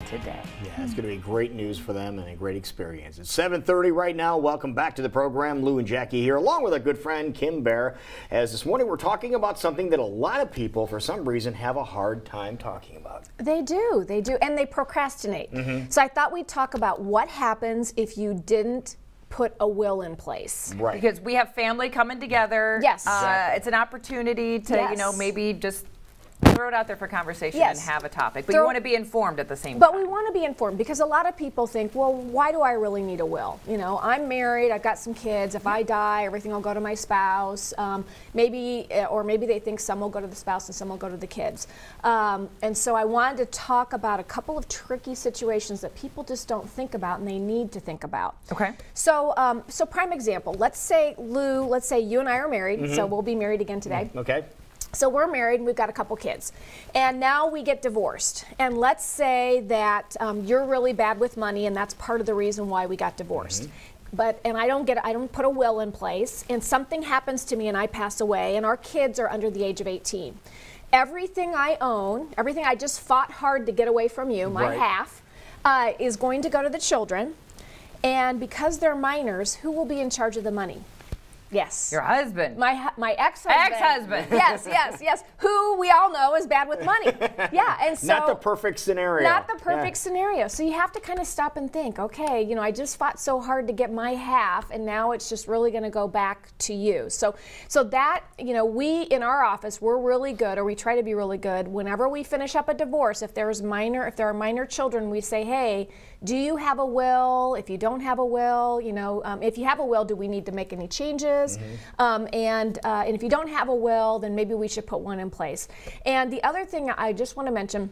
today. Yeah, it's going to be great news for them and a great experience. It's 7:30 right now. Welcome back to the program. Lou and Jackie here, along with our good friend Kim Baer. As this morning we're talking about something that a lot of people, for some reason, have a hard time talking about. They do, and they procrastinate. So I thought we'd talk about what happens if you didn't put a will in place. Right. Because we have family coming together. Yes. Exactly. It's an opportunity to, Yes. maybe just throw it out there for conversation Yes. and have a topic. But you want to be informed at the same time. But we want to be informed because a lot of people think, well, why do I really need a will? I'm married, I've got some kids. If I die, everything will go to my spouse. Maybe they think some will go to the spouse and some will go to the kids. And so I wanted to talk about a couple of tricky situations that people just don't think about and they need to think about. Okay. So prime example, let's say, Lou, you and I are married, so we'll be married again today. Okay. So we're married and we've got a couple kids. And now we get divorced. And let's say that you're really bad with money and that's part of the reason why we got divorced. And I don't put a will in place and something happens to me and I pass away and our kids are under the age of 18. Everything I own, everything I just fought hard to get away from you, my half, is going to go to the children. And because they're minors, who will be in charge of the money? Yes. Your husband. My ex-husband. Ex-husband. Yes. Who we all know is bad with money. Yeah, and so not the perfect scenario. Not the perfect scenario. So you have to kind of stop and think, okay, I just fought so hard to get my half and now it's just really going to go back to you. So that, we in our office, we're really good, or we try to be really good. Whenever we finish up a divorce, if there are minor children, we say, hey, do you have a will? If you don't have a will, if you have a will, do we need to make any changes? And if you don't have a will, then maybe we should put one in place. And the other thing I just want to mention,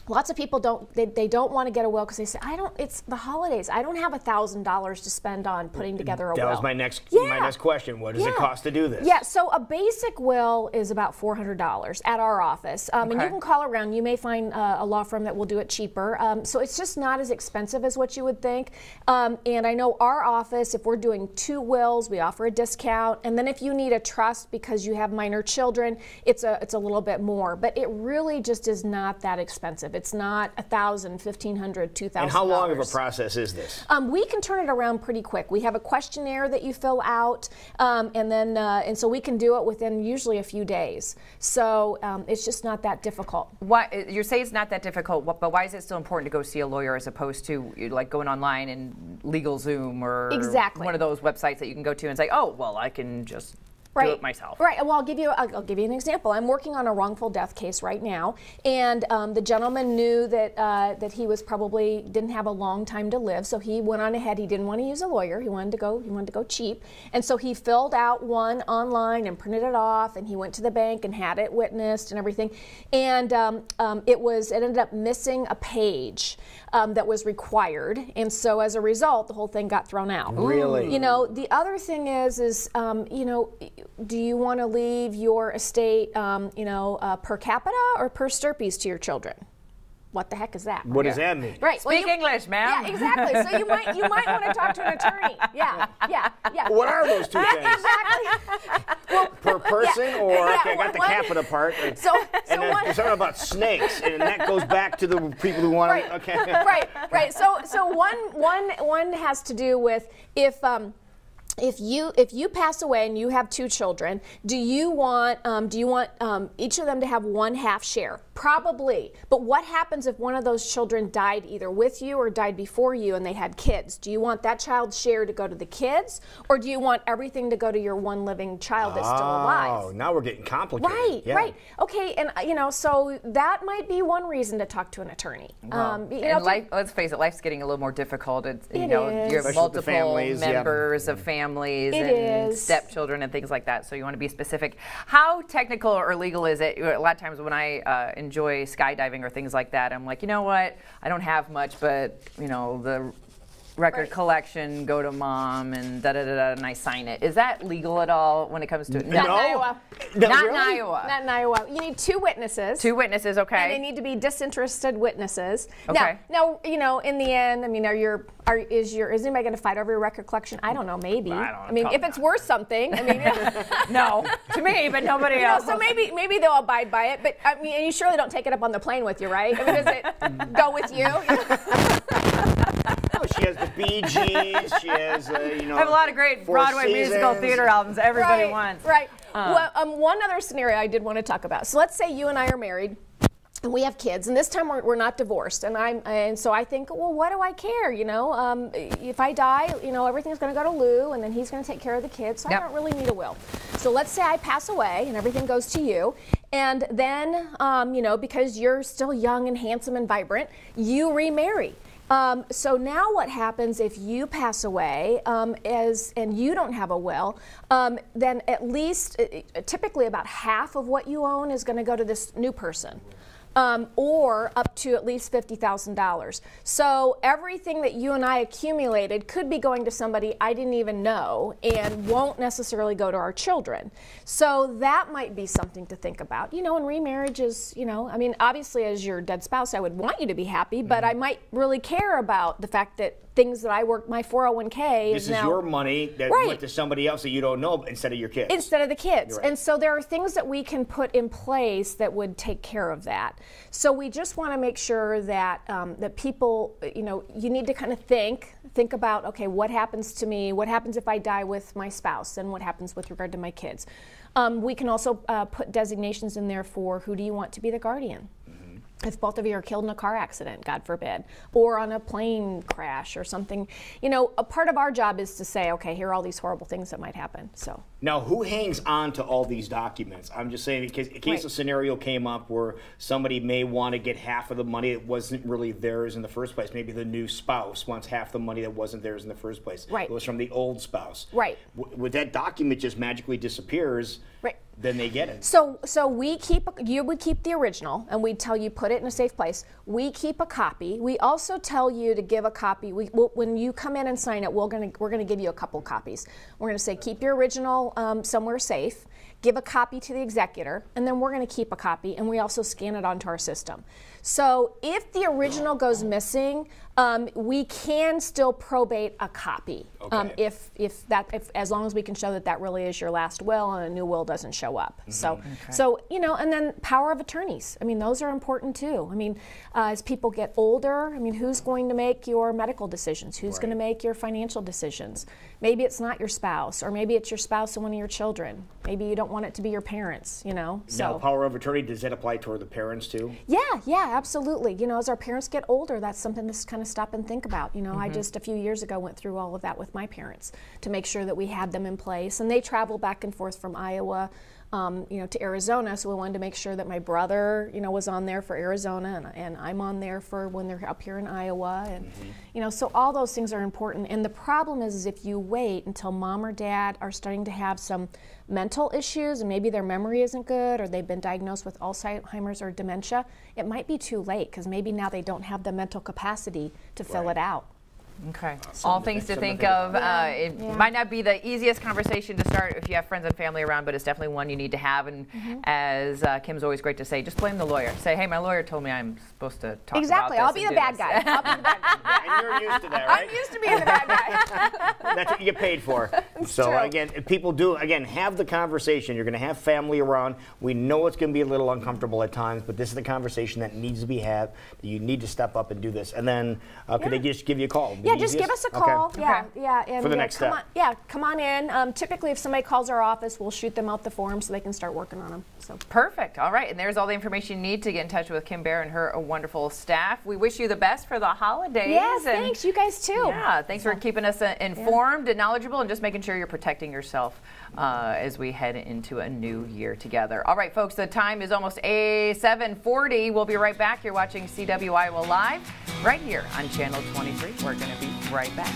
lots of people don't want to get a will because they say, it's the holidays. I don't have $1,000 to spend on putting together a will. That was my next question. What does it cost to do this? Yeah, so a basic will is about $400 at our office. And you can call around. You may find a law firm that will do it cheaper. So it's just not as expensive as what you would think. And I know our office, if we're doing 2 wills, we offer a discount. And then if you need a trust because you have minor children, it's a little bit more. But it really just is not that expensive. It's not $1,000, $1,500, $2,000. And how long of a process is this? We can turn it around pretty quick. We have a questionnaire that you fill out, and so we can do it within usually a few days. So it's just not that difficult. Why you say it's not that difficult, but why is it still important to go see a lawyer as opposed to like going online and LegalZoom or one of those websites that you can go to and say, oh, well, I can just do it myself. Right. Well, I'll give you an example. I'm working on a wrongful death case right now, and the gentleman knew that he was probably didn't have a long time to live, so he went on ahead. He didn't want to use a lawyer. He wanted to go cheap, and so he filled out one online and printed it off, and he went to the bank and had it witnessed and everything, and it ended up missing a page that was required, and so as a result, the whole thing got thrown out. Really? The other thing is do you want to leave your estate, per capita or per stirpes to your children? What the heck is that? What does that mean? Right. Speak English, ma'am. Yeah, exactly. So you might want to talk to an attorney. Yeah. What are those two things? Exactly. Well, per person, or I got the capita part. And then there's something about snakes, and that goes back to the people who want to. Okay. Right. So one has to do with if you pass away and you have 2 children, do you want each of them to have 1/2 share? Probably. But what happens if one of those children died either with you or died before you and they had kids? Do you want that child's share to go to the kids, or do you want everything to go to your one living child that's still alive? Oh, now we're getting complicated. Right. Okay, and so that might be one reason to talk to an attorney. Let's face it, life's getting a little more difficult. You have Especially multiple families, members of families It and is. stepchildren and things like that. So you want to be specific. How technical or legal is it? A lot of times when I enjoy skydiving or things like that, I'm like, you know what? I don't have much, but the record collection, go to mom, and da-da-da-da, and I sign it. Is that legal at all when it comes to it? Not in Iowa. Not in Iowa. Not in Iowa. You need 2 witnesses. 2 witnesses, okay. And they need to be disinterested witnesses. Okay. Now, in the end, I mean, is anybody going to fight over your record collection? I don't know, maybe. I mean, if it's worth something, I mean, no, to me, but nobody else. So maybe they'll abide by it. But I mean, and you surely don't take it up on the plane with you, right? I mean, does it go with you? She has the Bee Gees. She has, I have a lot of great Broadway musical theater albums everybody wants. Right. Well, one other scenario I did want to talk about. So let's say you and I are married. And we have kids, and this time we're not divorced, and so I think, well, what do I care? If I die, everything's going to go to Lou, and then he's going to take care of the kids. So I don't really need a will. So let's say I pass away, and everything goes to you, and then because you're still young and handsome and vibrant, you remarry. So now what happens if you pass away and you don't have a will, then at least typically about half of what you own is going to go to this new person. Or up to at least $50,000. So everything that you and I accumulated could be going to somebody I didn't even know and won't necessarily go to our children. So that might be something to think about. And remarriage is, I mean, obviously as your dead spouse, I would want you to be happy, but I might really care about the fact that things that I work, my 401k is now. This is your money that went to somebody else that you don't know instead of your kids. Instead of the kids. Right. And so there are things that we can put in place that would take care of that. So we just want to make sure that that people, you need to kind of think about, okay, what happens to me? What happens if I die with my spouse? And what happens with regard to my kids? We can also put designations in there for who do you want to be the guardian? If both of you are killed in a car accident, God forbid, or on a plane crash or something, a part of our job is to say, okay, here are all these horrible things that might happen. So now, who hangs on to all these documents? I'm just saying, because in case a scenario came up where somebody may want to get half of the money that wasn't really theirs in the first place. Maybe the new spouse wants half the money that wasn't theirs in the first place. Right. It was from the old spouse. Right. When that document just magically disappears, then they get it. So you would keep the original, and we'd tell you put it in a safe place. We keep a copy. We also tell you to give a copy. When you come in and sign it, we're gonna give you a couple copies. We're gonna say keep your original somewhere safe. Give a copy to the executor, and then we're going to keep a copy, and we also scan it onto our system. So if the original goes missing, we can still probate a copy. Okay. If as long as we can show that really is your last will and a new will doesn't show up. Mm-hmm. So and then power of attorneys. I mean, those are important too. I mean, as people get older, I mean, who's going to make your medical decisions? Who's going to make your financial decisions? Maybe it's not your spouse, or maybe it's your spouse and one of your children. Maybe you don't want it to be your parents, So now, power of attorney, does that apply toward the parents too? Yeah, absolutely. As our parents get older, that's something to kind of stop and think about. I just a few years ago went through all of that with my parents to make sure that we had them in place, and they travel back and forth from Iowa to Arizona, so we wanted to make sure that my brother, was on there for Arizona, and I'm on there for when they're up here in Iowa, and so all those things are important. And the problem is if you wait until mom or dad are starting to have some mental issues, and maybe their memory isn't good, or they've been diagnosed with Alzheimer's or dementia, it might be too late, because maybe now they don't have the mental capacity to fill it out. Okay. All things to think of. It might not be the easiest conversation to start if you have friends and family around, but it's definitely one you need to have. And as Kim's always great to say, just blame the lawyer. Say, hey, my lawyer told me I'm supposed to talk about this. I'll be the bad guy. I'll be the bad guy. And you're used to that, right? I'm used to being the bad guy. That's what you get paid for. So true. again, if people do, have the conversation. You're going to have family around. We know it's going to be a little uncomfortable at times, but this is the conversation that needs to be had. You need to step up and do this. And then could they just give you a call? Just give us a call. Okay. Yeah. And for the next step. Come on in. Typically, if somebody calls our office, we'll shoot them out the form so they can start working on them. So perfect. All right, and there's all the information you need to get in touch with Kim Baer and her wonderful staff. We wish you the best for the holidays. Yes, thanks. You guys too. Yeah, thanks for keeping us informed and knowledgeable, and just making sure you're protecting yourself as we head into a new year together. All right, folks, the time is almost 7:40. We'll be right back. You're watching CW Iowa Live right here on Channel 23. We're going to be right back.